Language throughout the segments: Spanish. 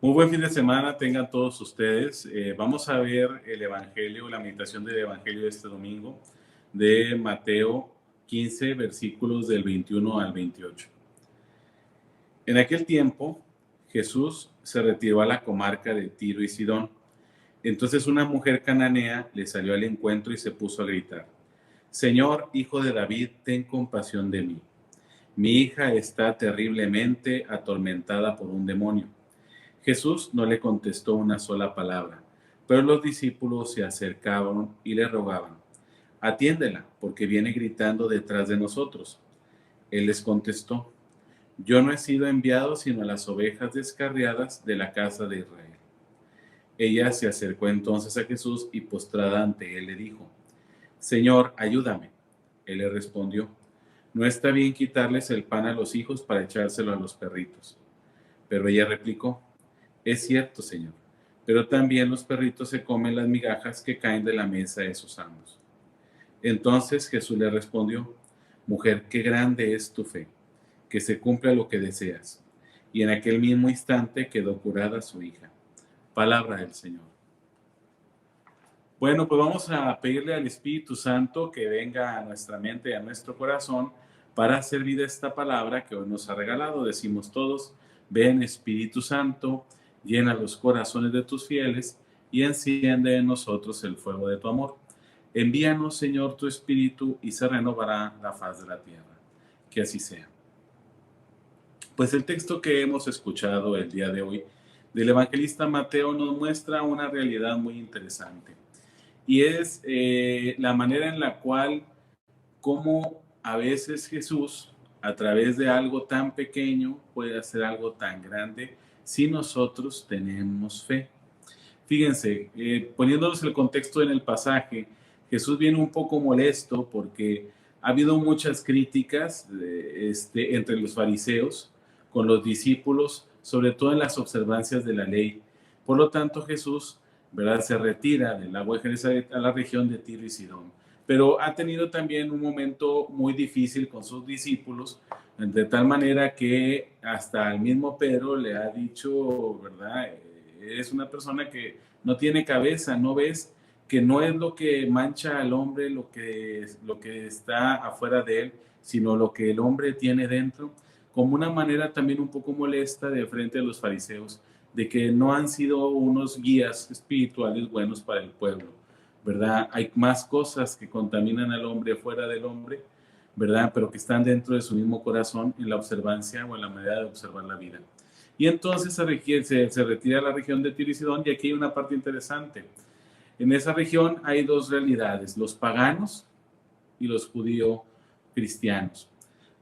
Muy buen fin de semana tengan todos ustedes. Vamos a ver el Evangelio, la meditación del Evangelio de este domingo, de Mateo 15, versículos del 21 al 28. En aquel tiempo, Jesús se retiró a la comarca de Tiro y Sidón. Entonces una mujer cananea le salió al encuentro y se puso a gritar: Señor, hijo de David, ten compasión de mí. Mi hija está terriblemente atormentada por un demonio. Jesús no le contestó una sola palabra, pero los discípulos se acercaban y le rogaban: Atiéndela, porque viene gritando detrás de nosotros. Él les contestó: Yo no he sido enviado sino a las ovejas descarriadas de la casa de Israel. Ella se acercó entonces a Jesús y postrada ante él le dijo: Señor, ayúdame. Él le respondió: No está bien quitarles el pan a los hijos para echárselo a los perritos. Pero ella replicó: Es cierto, Señor, pero también los perritos se comen las migajas que caen de la mesa de sus amos. Entonces Jesús le respondió: Mujer, qué grande es tu fe, que se cumpla lo que deseas. Y en aquel mismo instante quedó curada su hija. Palabra del Señor. Bueno, pues vamos a pedirle al Espíritu Santo que venga a nuestra mente y a nuestro corazón para hacer vida esta palabra que hoy nos ha regalado. Decimos todos: ven, Espíritu Santo, llena los corazones de tus fieles y enciende en nosotros el fuego de tu amor. Envíanos, Señor, tu Espíritu y se renovará la faz de la tierra. Que así sea. Pues el texto que hemos escuchado el día de hoy del evangelista Mateo nos muestra una realidad muy interesante. Y es la manera en la cual, como a veces Jesús, a través de algo tan pequeño, puede hacer algo tan grande si nosotros tenemos fe. Fíjense, poniéndonos el contexto en el pasaje, Jesús viene un poco molesto porque ha habido muchas críticas entre los fariseos con los discípulos, sobre todo en las observancias de la ley. Por lo tanto, Jesús, ¿verdad?, se retira del agua de Genesaret a la región de Tiro y Sidón. Pero ha tenido también un momento muy difícil con sus discípulos, de tal manera que hasta el mismo Pedro le ha dicho, ¿verdad? Es una persona que no tiene cabeza, ¿no ves que no es lo que mancha al hombre lo que está afuera de él, sino lo que el hombre tiene dentro? Como una manera también un poco molesta de frente a los fariseos, de que no han sido unos guías espirituales buenos para el pueblo, ¿verdad? Hay más cosas que contaminan al hombre fuera del hombre, ¿verdad? Pero que están dentro de su mismo corazón en la observancia o en la manera de observar la vida. Y entonces se retira a la región de Tiro y Sidón, y aquí hay una parte interesante. En esa región hay dos realidades: los paganos y los judíos cristianos,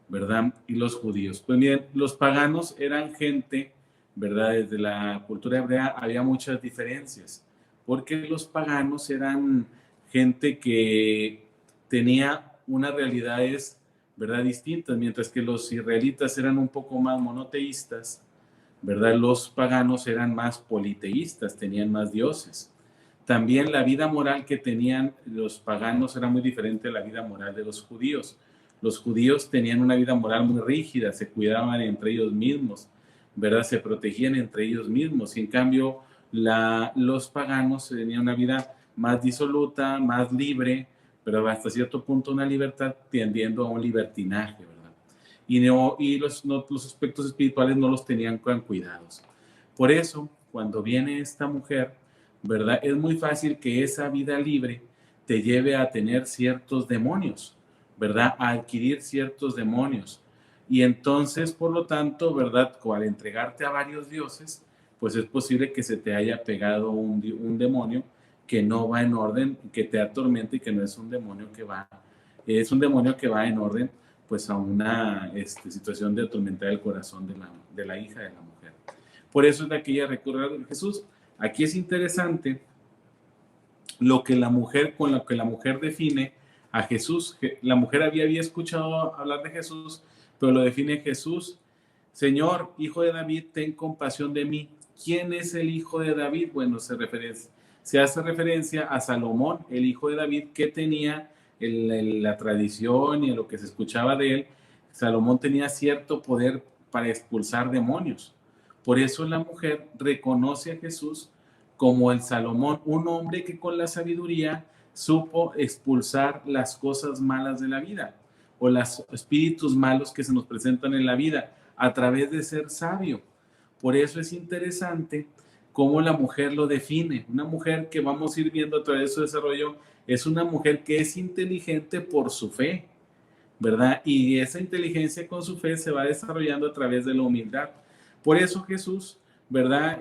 ¿verdad? Y los judíos. Pues bien, los paganos eran gente, ¿verdad? Desde la cultura hebrea había muchas diferencias, porque los paganos eran gente que tenía unas realidades, ¿verdad?, distintas, mientras que los israelitas eran un poco más monoteístas, ¿verdad? Los paganos eran más politeístas, tenían más dioses. También la vida moral que tenían los paganos era muy diferente a la vida moral de los judíos. Los judíos tenían una vida moral muy rígida, se cuidaban entre ellos mismos, ¿verdad? Se protegían entre ellos mismos. Y en cambio, los paganos tenían una vida más disoluta, más libre, pero hasta cierto punto una libertad tendiendo a un libertinaje, ¿verdad? Y los aspectos espirituales no los tenían tan cuidados. Por eso, cuando viene esta mujer, ¿verdad?, es muy fácil que esa vida libre te lleve a tener ciertos demonios, ¿verdad?, a adquirir ciertos demonios. Y entonces, por lo tanto, ¿verdad?, al entregarte a varios dioses, pues es posible que se te haya pegado un demonio que no va en orden, que te atormenta, y que no es un demonio que va, es un demonio que va en orden, pues a una situación de atormentar el corazón de la hija de la mujer. Por eso es de que ella recurre a Jesús. Aquí es interesante lo que la mujer, con lo que la mujer define a Jesús. La mujer había escuchado hablar de Jesús, pero lo define Jesús: Señor, hijo de David, ten compasión de mí. ¿Quién es el hijo de David? Bueno, se hace referencia a Salomón, el hijo de David, que tenía la tradición y en lo que se escuchaba de él. Salomón tenía cierto poder para expulsar demonios. Por eso la mujer reconoce a Jesús como el Salomón, un hombre que con la sabiduría supo expulsar las cosas malas de la vida o los espíritus malos que se nos presentan en la vida a través de ser sabio. Por eso es interesante cómo la mujer lo define. Una mujer que vamos a ir viendo a través de su desarrollo es una mujer que es inteligente por su fe, ¿verdad? Y esa inteligencia con su fe se va desarrollando a través de la humildad. Por eso Jesús, ¿verdad?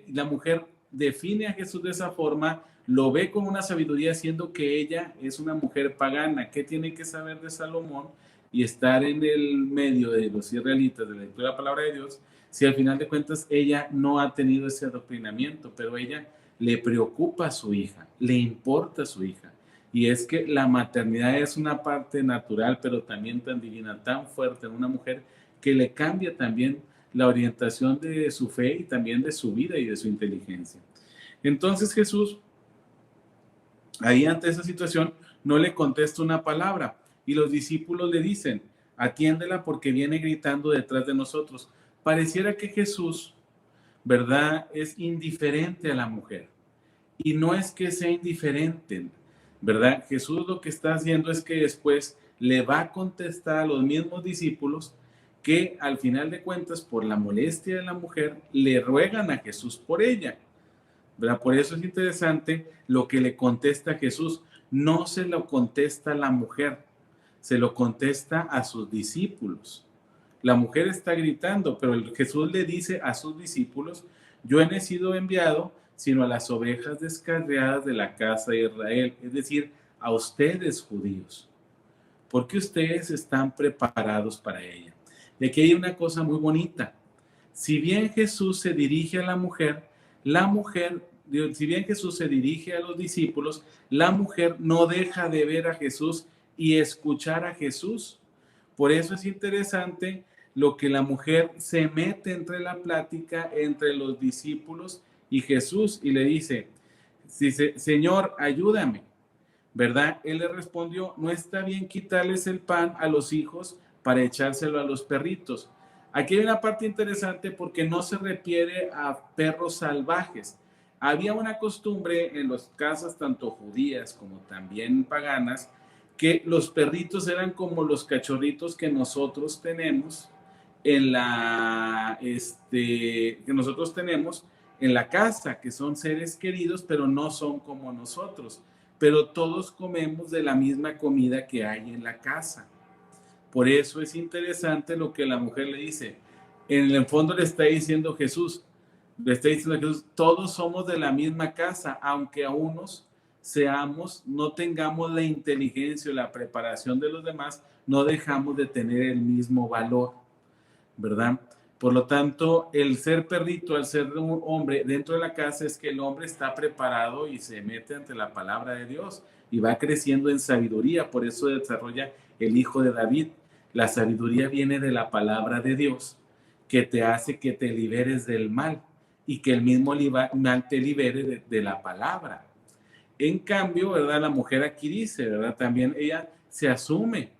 La mujer define a Jesús de esa forma, lo ve con una sabiduría, siendo que ella es una mujer pagana. ¿Qué tiene que saber de Salomón y estar en el medio de los israelitas de la lectura de la palabra de Dios? Si al final de cuentas ella no ha tenido ese adoctrinamiento, pero ella le preocupa a su hija, le importa a su hija. Y es que la maternidad es una parte natural, pero también tan divina, tan fuerte en una mujer, que le cambia también la orientación de su fe y también de su vida y de su inteligencia. Entonces Jesús, ahí ante esa situación, no le contesta una palabra y los discípulos le dicen, atiéndela porque viene gritando detrás de nosotros. Pareciera que Jesús, ¿verdad?, es indiferente a la mujer. Y no es que sea indiferente, ¿verdad? Jesús lo que está haciendo es que después le va a contestar a los mismos discípulos que al final de cuentas, por la molestia de la mujer, le ruegan a Jesús por ella, ¿verdad? Por eso es interesante lo que le contesta Jesús. No se lo contesta a la mujer, se lo contesta a sus discípulos. La mujer está gritando, pero Jesús le dice a sus discípulos, yo no he sido enviado sino a las ovejas descarriadas de la casa de Israel, es decir, a ustedes judíos, porque ustedes están preparados para ella. Y aquí hay una cosa muy bonita. Si bien Jesús se dirige a la mujer, si bien Jesús se dirige a los discípulos, la mujer no deja de ver a Jesús y escuchar a Jesús. Por eso es interesante lo que la mujer se mete entre la plática entre los discípulos y Jesús y le dice, Señor, ayúdame, ¿verdad? Él le respondió, no está bien quitarles el pan a los hijos para echárselo a los perritos. Aquí hay una parte interesante porque no se refiere a perros salvajes. Había una costumbre en las casas tanto judías como también paganas que los perritos eran como los cachorritos que nosotros tenemos en la casa, que son seres queridos, pero no son como nosotros. Pero todos comemos de la misma comida que hay en la casa. Por eso es interesante lo que la mujer le dice. En el fondo le está diciendo Jesús, todos somos de la misma casa, aunque a unos no tengamos la inteligencia o la preparación de los demás, no dejamos de tener el mismo valor, ¿verdad? Por lo tanto, el ser perrito, al ser un hombre dentro de la casa, es que el hombre está preparado y se mete ante la palabra de Dios y va creciendo en sabiduría. Por eso desarrolla el hijo de David. La sabiduría viene de la palabra de Dios, que te hace que te liberes del mal y que el mismo mal te libere de la palabra. En cambio, ¿verdad? La mujer aquí dice, ¿verdad? También ella se asume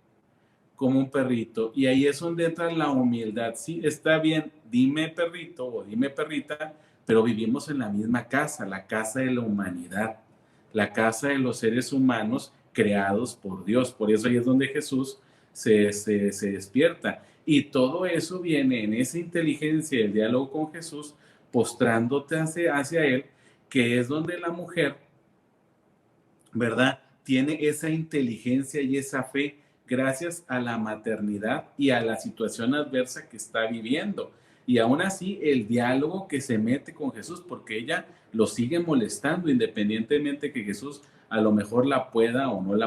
como un perrito y ahí es donde entra la humildad. Sí, está bien, dime perrito o dime perrita, pero vivimos en la misma casa, la casa de la humanidad, la casa de los seres humanos creados por Dios. Por eso ahí es donde Jesús se despierta. Y todo eso viene en esa inteligencia del diálogo con Jesús, postrándote hacia Él, que es donde la mujer, ¿verdad?, tiene esa inteligencia y esa fe gracias a la maternidad y a la situación adversa que está viviendo. Y aún así, el diálogo que se mete con Jesús, porque ella lo sigue molestando, independientemente que Jesús a lo mejor la pueda, o no la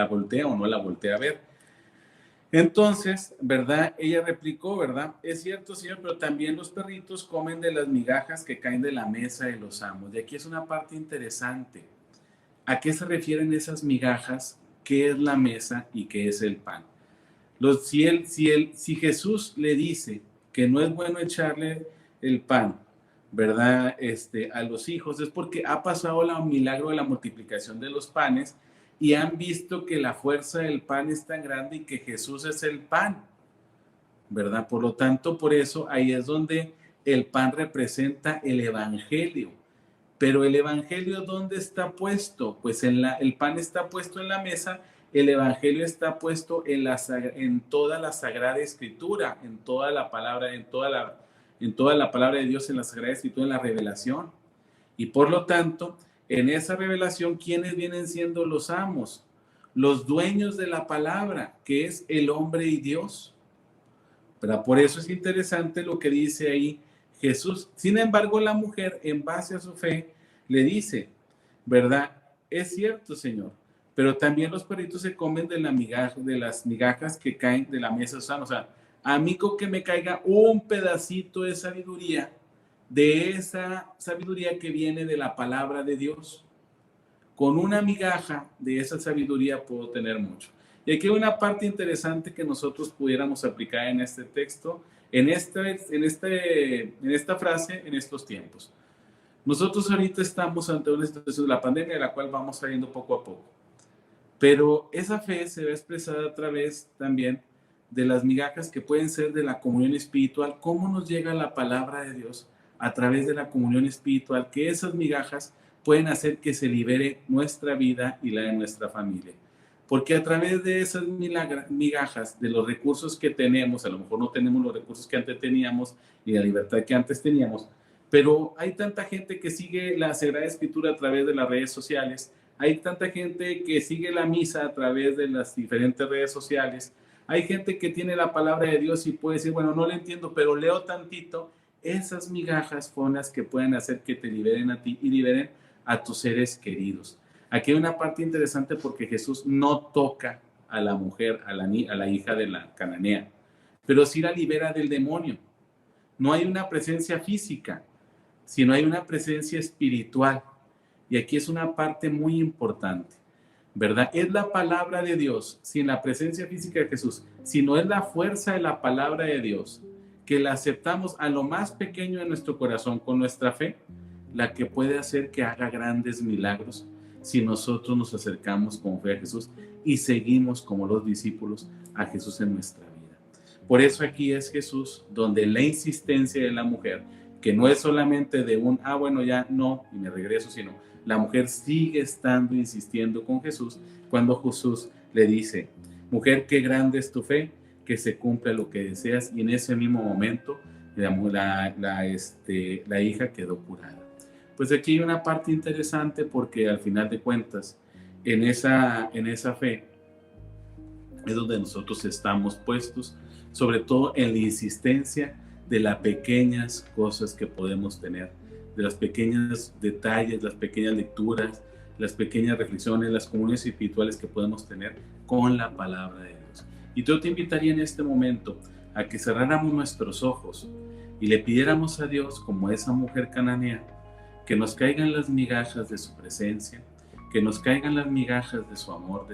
voltea o no la voltea a ver. Entonces, ¿verdad? Ella replicó, ¿verdad? Es cierto, Señor, pero también los perritos comen de las migajas que caen de la mesa de los amos. Y aquí es una parte interesante. ¿A qué se refieren esas migajas? ¿Qué es la mesa y qué es el pan? Si Jesús le dice que no es bueno echarle el pan, ¿verdad?, a los hijos, es porque ha pasado el milagro de la multiplicación de los panes y han visto que la fuerza del pan es tan grande y que Jesús es el pan, ¿verdad? Por lo tanto, por eso ahí es donde el pan representa el evangelio. Pero el evangelio, ¿dónde está puesto? Pues el pan está puesto en la mesa, el evangelio está puesto en toda la Sagrada Escritura, en toda la palabra, en toda la palabra de Dios, en la Sagrada Escritura, en la revelación. Y por lo tanto, en esa revelación, ¿quiénes vienen siendo los amos? Los dueños de la palabra, que es el hombre y Dios. Pero por eso es interesante lo que dice ahí Jesús. Sin embargo, la mujer, en base a su fe, le dice, ¿verdad? Es cierto, Señor, pero también los perritos se comen de las migajas que caen de la mesa sana. O sea, a mí con que me caiga un pedacito de esa sabiduría que viene de la palabra de Dios. Con una migaja de esa sabiduría puedo tener mucho. Y aquí hay una parte interesante que nosotros pudiéramos aplicar en este texto, en esta frase, en estos tiempos. Nosotros ahorita estamos ante una situación de la pandemia de la cual vamos saliendo poco a poco. Pero esa fe se ve expresada a través también de las migajas que pueden ser de la comunión espiritual. ¿Cómo nos llega la palabra de Dios a través de la comunión espiritual? Que esas migajas pueden hacer que se libere nuestra vida y la de nuestra familia. Porque a través de esas migajas, de los recursos que tenemos, a lo mejor no tenemos los recursos que antes teníamos y la libertad que antes teníamos, pero hay tanta gente que sigue la Sagrada Escritura a través de las redes sociales, hay tanta gente que sigue la misa a través de las diferentes redes sociales, hay gente que tiene la palabra de Dios y puede decir, bueno, no la entiendo, pero leo tantito. Esas migajas son las que pueden hacer que te liberen a ti y liberen a tus seres queridos. Aquí hay una parte interesante porque Jesús no toca a la mujer, a la hija de la cananea, pero sí la libera del demonio. No hay una presencia física, sino hay una presencia espiritual. Y aquí es una parte muy importante, ¿verdad? Es la palabra de Dios, sin la presencia física de Jesús, sino es la fuerza de la palabra de Dios, que la aceptamos a lo más pequeño de nuestro corazón con nuestra fe, la que puede hacer que haga grandes milagros si nosotros nos acercamos con fe a Jesús y seguimos como los discípulos a Jesús en nuestra vida. Por eso aquí es Jesús donde la insistencia de la mujer, que no es solamente de bueno, ya no, y me regreso, sino la mujer sigue estando insistiendo con Jesús cuando Jesús le dice, mujer, qué grande es tu fe, que se cumpla lo que deseas, y en ese mismo momento la hija quedó curada. Pues aquí hay una parte interesante porque al final de cuentas, en esa fe es donde nosotros estamos puestos, sobre todo en la insistencia de las pequeñas cosas que podemos tener, de los pequeños detalles, las pequeñas lecturas, las pequeñas reflexiones, las comuniones espirituales que podemos tener con la palabra de Dios. Y yo te invitaría en este momento a que cerráramos nuestros ojos y le pidiéramos a Dios, como esa mujer cananea, que nos caigan las migajas de su presencia, que nos caigan las migajas de su amor,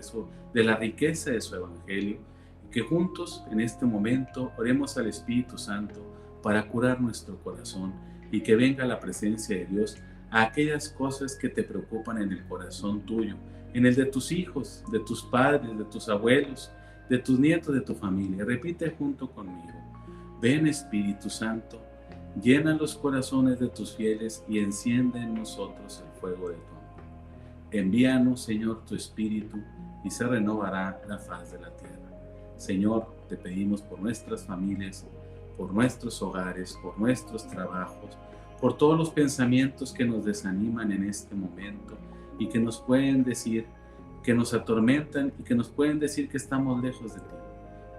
de la riqueza de su evangelio, y que juntos en este momento oremos al Espíritu Santo para curar nuestro corazón y que venga la presencia de Dios a aquellas cosas que te preocupan en el corazón tuyo, en el de tus hijos, de tus padres, de tus abuelos, de tus nietos, de tu familia. Repite junto conmigo: ven Espíritu Santo, llena los corazones de tus fieles y enciende en nosotros el fuego de tu amor. Envíanos, Señor, tu Espíritu y se renovará la faz de la tierra. Señor, te pedimos por nuestras familias, por nuestros hogares, por nuestros trabajos, por todos los pensamientos que nos desaniman en este momento y que nos pueden decir, que nos atormentan y que nos pueden decir que estamos lejos de ti.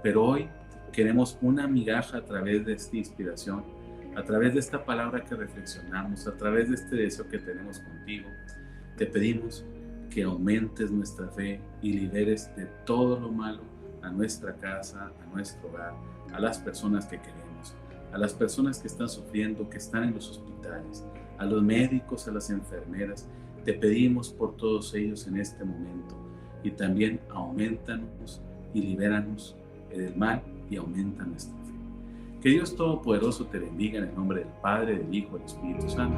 Pero hoy queremos una migaja a través de esta inspiración, a través de esta palabra que reflexionamos, a través de este deseo que tenemos contigo. Te pedimos que aumentes nuestra fe y liberes de todo lo malo a nuestra casa, a nuestro hogar, a las personas que queremos, a las personas que están sufriendo, que están en los hospitales, a los médicos, a las enfermeras. Te pedimos por todos ellos en este momento, y también aumentanos y libéranos del mal y aumenta nuestra fe. Que Dios Todopoderoso te bendiga en el nombre del Padre, del Hijo y del Espíritu Santo.